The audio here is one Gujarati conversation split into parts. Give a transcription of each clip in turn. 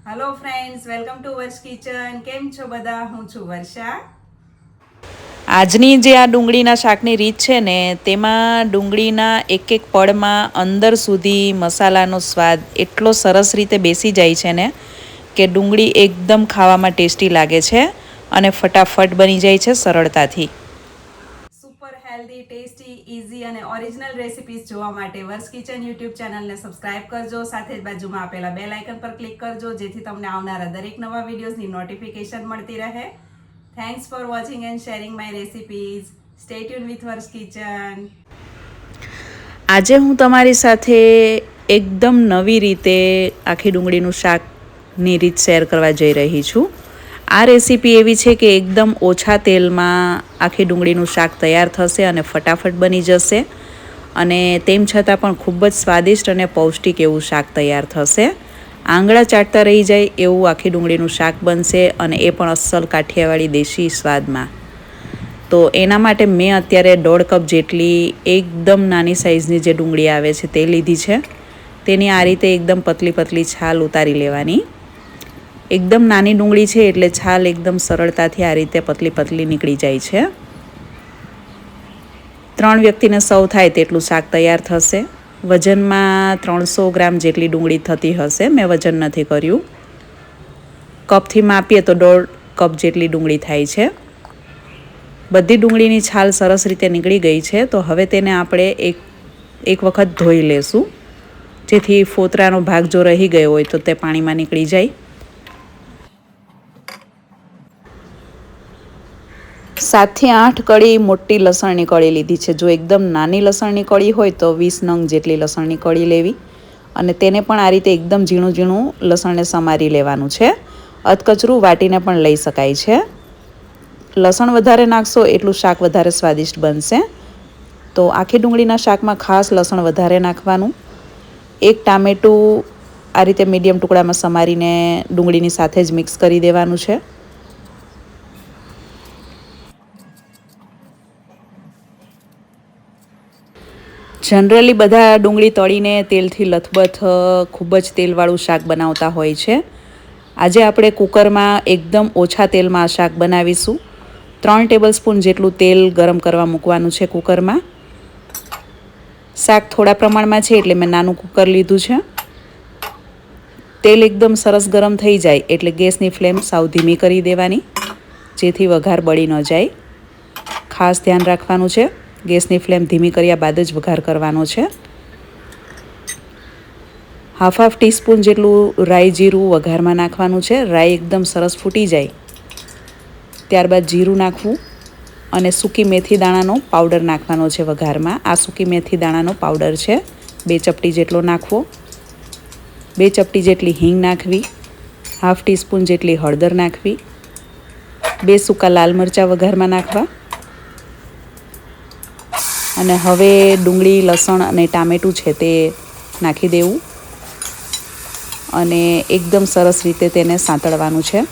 હેલો ફ્રેન્ડ્સ, વેલકમ ટુ વર્ષ કિચન. કેમ છો બધા? હું છું વર્ષા. આજની જે આ ડુંગળીના શાકની રીત છે ને, તેમાં ડુંગળીના એક એક પળમાં અંદર સુધી મસાલાનો સ્વાદ એટલો સરસ રીતે બેસી જાય છે ને કે ડુંગળી એકદમ ખાવામાં ટેસ્ટી લાગે છે અને ફટાફટ બની જાય છે સરળતાથી. સુપર હેલ્ધી, ટેસ્ટી, ઇઝી અને ઓરિજિનલ રેસિપીઝ જોવા માટે વર્ષ કિચન યુટ્યુબ ચેનલને સબસ્ક્રાઇબ કરજો. સાથે જ બાજુમાં આપેલા બેલ આઇકન પર ક્લિક કરજો, જેથી તમને આવનારા દરેક નવા વિડીયોઝની નોટિફિકેશન મળતી રહે. Thanks for watching and sharing my recipes. Stay tune with વર્ષ કિચન. આજે હું તમારી સાથે એકદમ નવી રીતે આખી ડુંગળીનું શાકની રીત શેર કરવા જઈ રહી છું. આ રેસીપી એવી છે કે એકદમ ઓછા તેલમાં આખી ડુંગળીનું શાક તૈયાર થશે અને ફટાફટ બની જશે, અને તેમ છતાં પણ ખૂબ જ સ્વાદિષ્ટ અને પૌષ્ટિક એવું શાક તૈયાર થશે. આંગળા ચાટતા રહી જાય એવું આખી ડુંગળીનું શાક બનશે, અને એ પણ અસલ કાઠિયાવાડી દેશી સ્વાદમાં. તો એના માટે મેં અત્યારે 1.5 કપ જેટલી એકદમ નાની સાઇઝની જે ડુંગળી આવે છે તે લીધી છે. તેની આ રીતે એકદમ પતલી પતલી છાલ ઉતારી લેવાની. એકદમ નાની ડુંગળી છે એટલે છાલ એકદમ સરળતાથી આ રીતે પતલી પતલી નીકળી જાય છે. 3 વ્યક્તિને સર્વ થાય તેટલું શાક તૈયાર થશે. વજનમાં 300 ગ્રામ જેટલી ડુંગળી થતી હશે. મેં વજન નથી કર્યું. કપથી માપીએ તો 1.5 કપ જેટલી ડુંગળી થાય છે. બધી ડુંગળીની છાલ સરસ રીતે નીકળી ગઈ છે. તો હવે તેને આપણે એક વખત ધોઈ લેશું, જેથી ફોતરાનો ભાગ જો રહી ગયો હોય તો તે પાણીમાં નીકળી જાય. 7 થી 8 કળી મોટી લસણની કળી લીધી છે. જો એકદમ નાની લસણની કળી હોય તો 20 નંગ જેટલી લસણની કળી લેવી, અને તેને પણ આ રીતે એકદમ ઝીણું ઝીણું લસણને સમારી લેવાનું છે. અધકચરું વાટીને પણ લઈ શકાય છે. લસણ વધારે નાખશો એટલું શાક વધારે સ્વાદિષ્ટ બનશે. તો આખી ડુંગળીના શાકમાં ખાસ લસણ વધારે નાખવાનું. 1 ટામેટું આ રીતે મીડિયમ ટુકડામાં સમારીને ડુંગળીની સાથે જ મિક્સ કરી દેવાનું છે. જનરલી બધા ડુંગળી તળીને તેલથી લથબથ ખૂબ જ તેલવાળું શાક બનાવતા હોય છે. આજે આપણે કુકરમાં એકદમ ઓછા તેલમાં આ શાક બનાવીશું. 3 ટેબલસ્પૂન જેટલું તેલ ગરમ કરવા મૂકવાનું છે કુકરમાં. શાક થોડા પ્રમાણમાં છે એટલે મેં નાનું કુકર લીધું છે. તેલ એકદમ સરસ ગરમ થઈ જાય એટલે ગેસની ફ્લેમ સાવ ધીમી કરી દેવાની, જેથી વઘાર બળી ન જાય. ખાસ ધ્યાન રાખવાનું છે. ગેસની ફ્લેમ ધીમી કર્યા બાદ જ વઘાર કરવાનો છે. હાફ ટીસ્પૂન જેટલું રાઈ જીરું વઘારમાં નાખવાનું છે. રાઈ એકદમ સરસ ફૂટી જાય ત્યારબાદ જીરું નાખવું, અને સૂકી મેથી દાણાનો પાવડર નાખવાનો છે વઘારમાં. આ સૂકી મેથી દાણાનો પાવડર છે. 2 ચપટી જેટલો નાખવો. 2 ચપટી જેટલી હિંગ નાખવી. હાફ ટીસ્પૂન જેટલી હળદર નાખવી. 2 સૂકા લાલ મરચાં વઘારમાં નાખવા. અને હવે ડુંગળી, લસણ અને ટામેટું છે તે નાખી દેવું, અને એકદમ સરસ રીતે તેને સાંતળવાનું છે.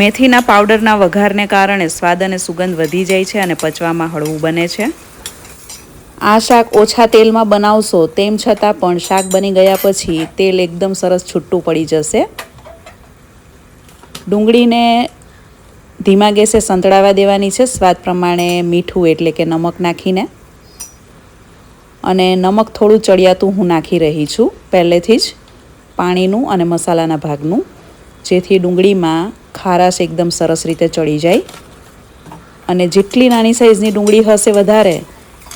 મેથીના પાવડરના વઘારને કારણે સ્વાદ અને સુગંધ વધી જાય છે અને પચવામાં હળવું બને છે. આ શાક ઓછા તેલમાં બનાવશો તેમ છતાં પણ શાક બની ગયા પછી તેલ એકદમ સરસ છૂટું પડી જશે. ડુંગળીને ધીમા ગેસે સંતળાવા દેવાની છે. સ્વાદ પ્રમાણે મીઠું એટલે કે નમક નાખીને, અને નમક થોડું ચડિયાતું હું નાખી રહી છું પહેલેથી જ, પાણીનું અને મસાલાના ભાગનું, જેથી ડુંગળીમાં ખારાશ એકદમ સરસ રીતે ચડી જાય. અને જેટલી નાની સાઇઝની ડુંગળી હશે વધારે,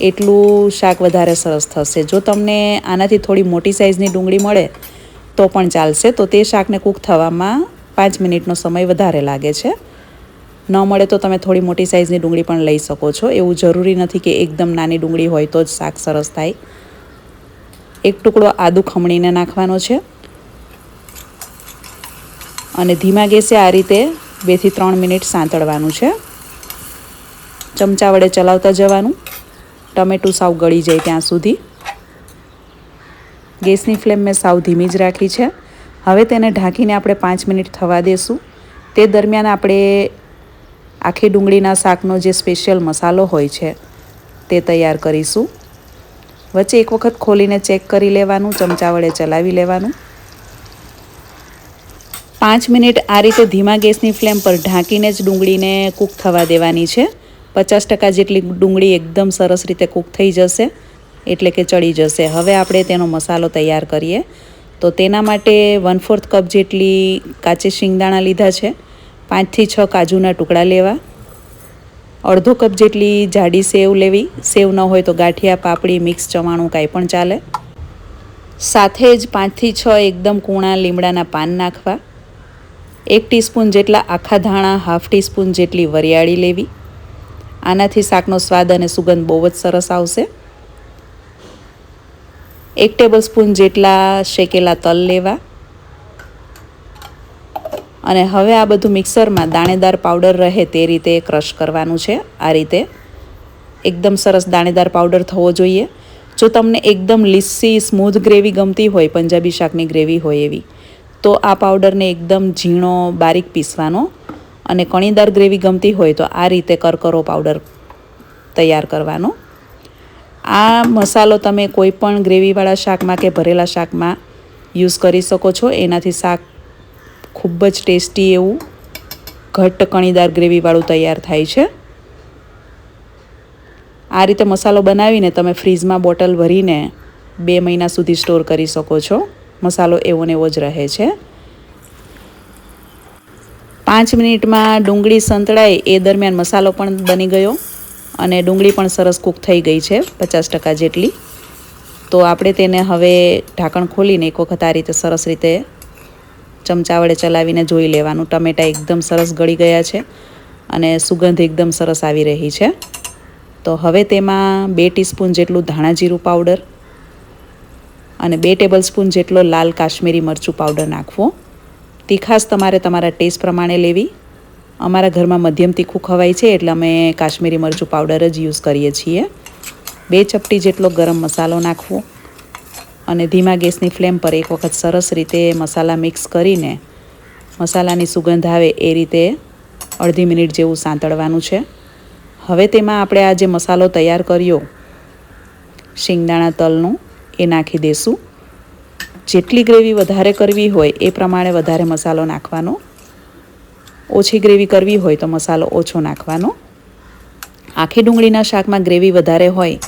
એટલું શાક વધારે સરસ થશે. જો તમને આનાથી થોડી મોટી સાઇઝની ડુંગળી મળે તો પણ ચાલશે. તો તે શાકને કૂક થવામાં 5 મિનિટનો સમય વધારે લાગે છે. ન મળે તો તમે થોડી મોટી સાઇઝની ડુંગળી પણ લઈ શકો છો. એવું જરૂરી નથી કે એકદમ નાની ડુંગળી હોય તો જ શાક સરસ થાય. 1 ટુકડો આદું ખમણીને નાખવાનો છે, અને ધીમા ગેસે આ રીતે 2 થી 3 મિનિટ સાંતળવાનું છે. ચમચા વડે ચલાવતા જવાનું, ટમેટું સાવ ગળી જાય ત્યાં સુધી. ગેસની ફ્લેમ મેં સાવ ધીમી જ રાખી છે. હવે તેને ઢાંકીને આપણે 5 મિનિટ થવા દેશું. તે દરમિયાન આપણે આખી ડુંગળીના શાકનો જે સ્પેશિયલ મસાલો હોય છે તે તૈયાર કરીશું. વચ્ચે એક વખત ખોલીને ચેક કરી લેવાનું, ચમચા વડે ચલાવી લેવાનું. 5 મિનિટ આ રીતે ધીમા ગેસની ફ્લેમ પર ઢાંકીને જ ડુંગળીને કૂક થવા દેવાની છે. 50% જેટલી ડુંગળી એકદમ સરસ રીતે કૂક થઈ જશે, એટલે કે ચડી જશે. હવે આપણે તેનો મસાલો તૈયાર કરીએ. તો તેના માટે 1/4 કપ જેટલી કાચી શિંગદાણા લીધા છે. 5 થી 6 કાજુના ટુકડા લેવા. અડધો કપ જેટલી જાડી સેવ લેવી. સેવ ન હોય તો ગાંઠિયા, પાપડી, મિક્સ ચવાણું કાંઈ પણ ચાલે. સાથે જ 5 થી 6 એકદમ કૂણા લીમડાના પાન નાખવા. 1 ટીસ્પૂન જેટલા આખા ધાણા, 1/2 ટીસ્પૂન જેટલી વરિયાળી લેવી. આનાથી શાકનો સ્વાદ અને સુગંધ બહુ જ સરસ આવશે. 1 ટેબલસ્પૂન જેટલા શેકેલા તલ લેવા. અને હવે આ બધું મિક્સરમાં દાણેદાર પાવડર રહે તે રીતે ક્રશ કરવાનું છે. આ રીતે એકદમ સરસ દાણેદાર પાવડર થવો જોઈએ. જો તમને એકદમ લીસી સ્મૂધ ગ્રેવી ગમતી હોય, પંજાબી શાકની ગ્રેવી હોય એવી, તો આ પાવડરને એકદમ ઝીણો બારીક પીસવાનો. અને કણીદાર ગ્રેવી ગમતી હોય તો આ રીતે કરકરો પાવડર તૈયાર કરવાનો. આ મસાલો તમે કોઈ પણ ગ્રેવીવાળા શાકમાં કે ભરેલા શાકમાં યુઝ કરી શકો છો. એનાથી શાક ખૂબ જ ટેસ્ટી એવું ઘટ્ટ કણીદાર ગ્રેવીવાળું તૈયાર થાય છે. આ રીતે મસાલો બનાવીને તમે ફ્રીઝમાં બોટલ ભરીને 2 મહિના સુધી સ્ટોર કરી શકો છો. મસાલો એવો ને એવો જ રહે છે. 5 મિનિટમાં ડુંગળી સંતળાય એ દરમિયાન મસાલો પણ બની ગયો અને ડુંગળી પણ સરસ કૂક થઈ ગઈ છે 50% જેટલી. તો આપણે તેને હવે ઢાંકણ ખોલીને એક વખત આ રીતે સરસ રીતે ચમચા વડે ચલાવીને જોઈ લેવાનું. ટમેટાં એકદમ સરસ ગળી ગયા છે અને સુગંધ એકદમ સરસ આવી રહી છે. તો હવે તેમાં 2 ટીસ્પૂન જેટલું ધાણા જીરું પાવડર અને 2 ટેબલસ્પૂન જેટલો લાલ કાશ્મીરી મરચું પાવડર નાખવો. તીખાશ તમારે તમારા ટેસ્ટ પ્રમાણે લેવી. અમારા ઘરમાં મધ્યમ તીખું ખવાય છે એટલે અમે કાશ્મીરી મરચું પાવડર જ યુઝ કરીએ છીએ. 2 ચપટી જેટલો ગરમ મસાલો નાખવો અને ધીમા ગેસની ફ્લેમ પર એક વખત સરસ રીતે મસાલા મિક્સ કરીને મસાલાની સુગંધ આવે એ રીતે અડધી મિનિટ જેવું સાંતળવાનું છે. હવે તેમાં આપણે આ જે મસાલો તૈયાર કર્યો શિંગદાણા તલનો એ નાખી દઈશું. જેટલી ગ્રેવી વધારે કરવી હોય એ પ્રમાણે વધારે મસાલો નાખવાનો. ઓછી ગ્રેવી કરવી હોય તો મસાલો ઓછો નાખવાનો. આખી ડુંગળીના શાકમાં ગ્રેવી વધારે હોય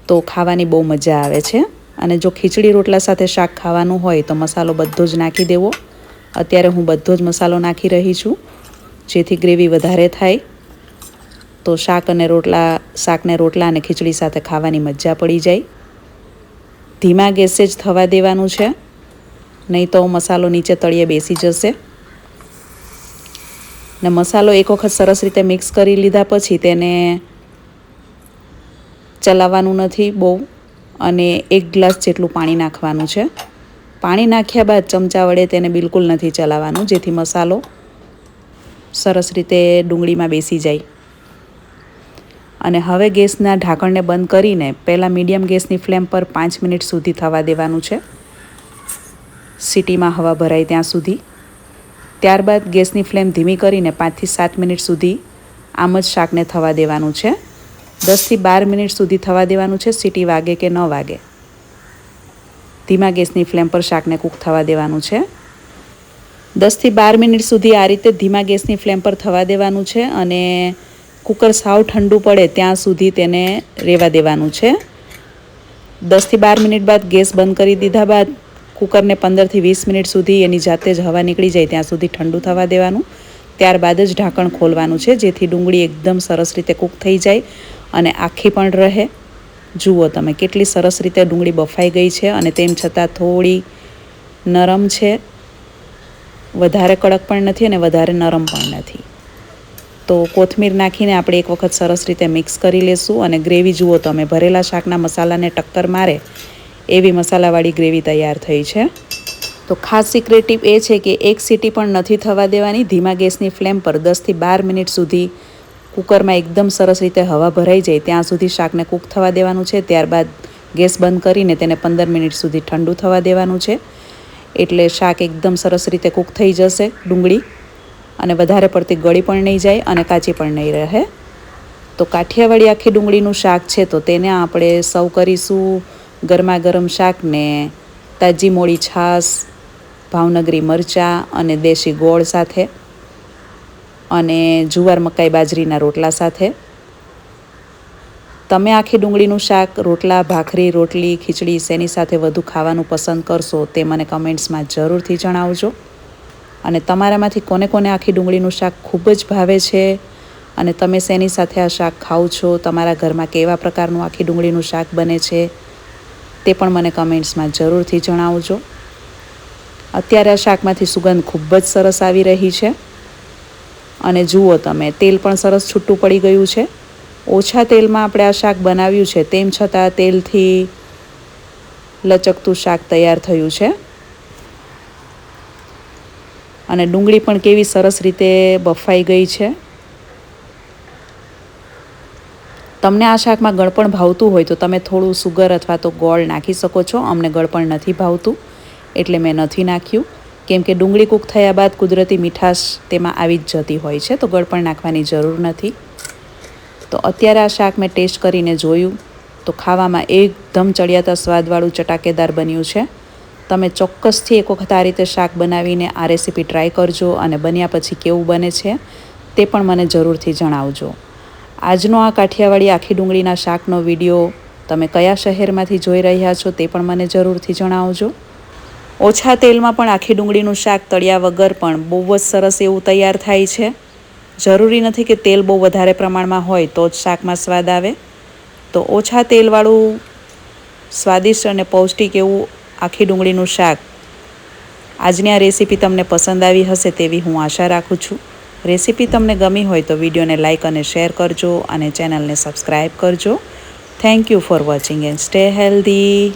તો ખાવાની બહુ મજા આવે છે. અને જો ખીચડી રોટલા સાથે શાક ખાવાનું હોય તો મસાલો બધો જ નાખી દેવો. અત્યારે હું બધો જ મસાલો નાખી રહી છું જેથી ગ્રેવી વધારે થાય તો શાકને રોટલા અને ખીચડી સાથે ખાવાની મજા પડી જાય. ધીમા ગેસે જ થવા દેવાનું છે, નહીં તો મસાલો નીચે તળિયે બેસી જશે. ને મસાલો એક વખત સરસ રીતે મિક્સ કરી લીધા પછી તેને ચલાવવાનું નથી બહુ અને 1 ગ્લાસ જેટલું પાણી નાખવાનું છે. પાણી નાખ્યા બાદ ચમચા વડે તેને બિલકુલ નથી ચલાવવાનું જેથી મસાલો સરસ રીતે ડુંગળીમાં બેસી જાય. અને હવે ગેસના ઢાંકણને બંધ કરીને પહેલાં મીડિયમ ગેસની ફ્લેમ પર 5 મિનિટ સુધી થવા દેવાનું છે, સીટીમાં હવા ભરાય ત્યાં સુધી. ત્યારબાદ ગેસની ફ્લેમ ધીમી કરીને 5 થી 7 મિનિટ સુધી આમ જ શાકને થવા દેવાનું છે. 10 થી 12 મિનિટ સુધી થવા દેવાનું છે, સીટી વાગે કે ન વાગે. ધીમા ગેસની ફ્લેમ પર શાકને કૂક થવા દેવાનું છે. 10 થી 12 મિનિટ સુધી આ રીતે ધીમા ગેસની ફ્લેમ પર થવા દેવાનું છે અને કુકર સાવ ઠંડુ પડે ત્યાં સુધી તેને રહેવા દેવાનું છે. 10 થી 12 મિનિટ બાદ ગેસ બંધ કરી દીધા બાદ કુકરને 15 થી 20 મિનિટ સુધી એની જાતે જ હવા નીકળી જાય ત્યાં સુધી ઠંડુ થવા દેવાનું. ત્યારબાદ જ ઢાંકણ ખોલવાનું છે જેથી ડુંગળી એકદમ સરસ રીતે કૂક થઈ જાય અને આખી પણ રહે. જુઓ તમે કેટલી સરસ રીતે ડુંગળી બફાઈ ગઈ છે અને તેમ છતાં થોડી નરમ છે. વધારે કડક પણ નથી અને વધારે નરમ પણ નથી. તો કોથમીર નાખીને આપણે એક વખત સરસ રીતે મિક્સ કરી લેશું અને ગ્રેવી જુઓ તમે ભરેલા શાકના મસાલાને ટક્કર મારે એવી મસાલાવાળી ગ્રેવી તૈયાર થઈ છે. તો ખાસ સિક્રેટ ટીપ એ છે કે 1 સીટી પણ નથી થવા દેવાની. ધીમા ગેસની ફ્લેમ પર 10 થી 12 મિનિટ સુધી કુકરમાં એકદમ સરસ રીતે હવા ભરાઈ જાય ત્યાં સુધી શાકને કૂક થવા દેવાનું છે. ત્યારબાદ ગેસ બંધ કરીને તેને 15 મિનિટ સુધી ઠંડુ થવા દેવાનું છે. એટલે શાક એકદમ સરસ રીતે કૂક થઈ જશે ડુંગળી અને વધારે પડતી ગળી પણ નહીં જાય અને કાચી પણ નહીં રહે. તો કાઠિયાવાડી આખી ડુંગળીનું શાક છે તો તેને આપણે સર્વ કરીશું ગરમા ગરમ શાકને તાજી મોળી છાશ ભાવનગરી મરચાં અને દેશી ગોળ સાથે અને જુવાર મકાઈ બાજરીના રોટલા સાથે. તમે આખી ડુંગળીનું શાક રોટલા, ભાખરી, રોટલી, ખીચડી શેની સાથે વધુ ખાવાનું પસંદ કરશો તે મને કમેન્ટ્સમાં જરૂરથી જણાવજો. અને તમારામાંથી કોને કોને આખી ડુંગળીનું શાક ખૂબ જ ભાવે છે અને તમે શેની સાથે આ શાક ખાઓ છો, તમારા ઘરમાં કેવા પ્રકારનું આખી ડુંગળીનું શાક બને છે તે પણ મને કમેન્ટ્સમાં જરૂરથી જણાવજો. અત્યારે આ શાકમાંથી સુગંધ ખૂબ જ સરસ આવી રહી છે અને જુઓ તમે, તેલ પણ સરસ છૂટું પડી ગયું છે. ઓછા તેલમાં આપણે આ શાક બનાવ્યું છે, તેમ છતાં તેલથી લચકતું શાક તૈયાર થયું છે. અને ડુંગળી પણ કેવી સરસ રીતે બફાઈ ગઈ છે. તમને આ શાકમાં ગળપણ ભાવતું હોય તો તમે થોડું સુગર અથવા તો ગોળ નાખી શકો છો. અમને ગળપણ નથી ભાવતું એટલે મેં નથી નાખ્યું, કેમ કે ડુંગળી કૂક થયા બાદ કુદરતી મીઠાશ તેમાં આવી જ જતી હોય છે, તો ગળપણ નાખવાની જરૂર નથી. તો અત્યારે આ શાક મેં ટેસ્ટ કરીને જોયું તો ખાવામાં એકદમ ચડિયાતા સ્વાદવાળું ચટાકેદાર બન્યું છે. તમે ચોક્કસથી એક વખત આ રીતે શાક બનાવીને આ રેસીપી ટ્રાય કરજો અને બન્યા પછી કેવું બને છે તે પણ મને જરૂરથી જણાવજો. આજનો આ કાઠિયાવાડી આખી ડુંગળીના શાકનો વિડીયો તમે કયા શહેરમાંથી જોઈ રહ્યા છો તે પણ મને જરૂરથી જણાવજો. ઓછા તેલમાં પણ આખી ડુંગળીનું શાક તળ્યા વગર પણ બહુ જ સરસ એવું તૈયાર થાય છે. જરૂરી નથી કે તેલ બહુ વધારે પ્રમાણમાં હોય તો જ શાકમાં સ્વાદ આવે. તો ઓછા તેલવાળું સ્વાદિષ્ટ અને પૌષ્ટિક એવું આખી ડુંગળીનું શાક, આજની આ રેસીપી તમને પસંદ આવી હશે તેવી હું આશા રાખું છું. રેસીપી તમને ગમી હોય તો વિડીયોને લાઇક અને શેર કરજો અને ચેનલને સબસ્ક્રાઈબ કરજો. Thank you for watching and stay healthy.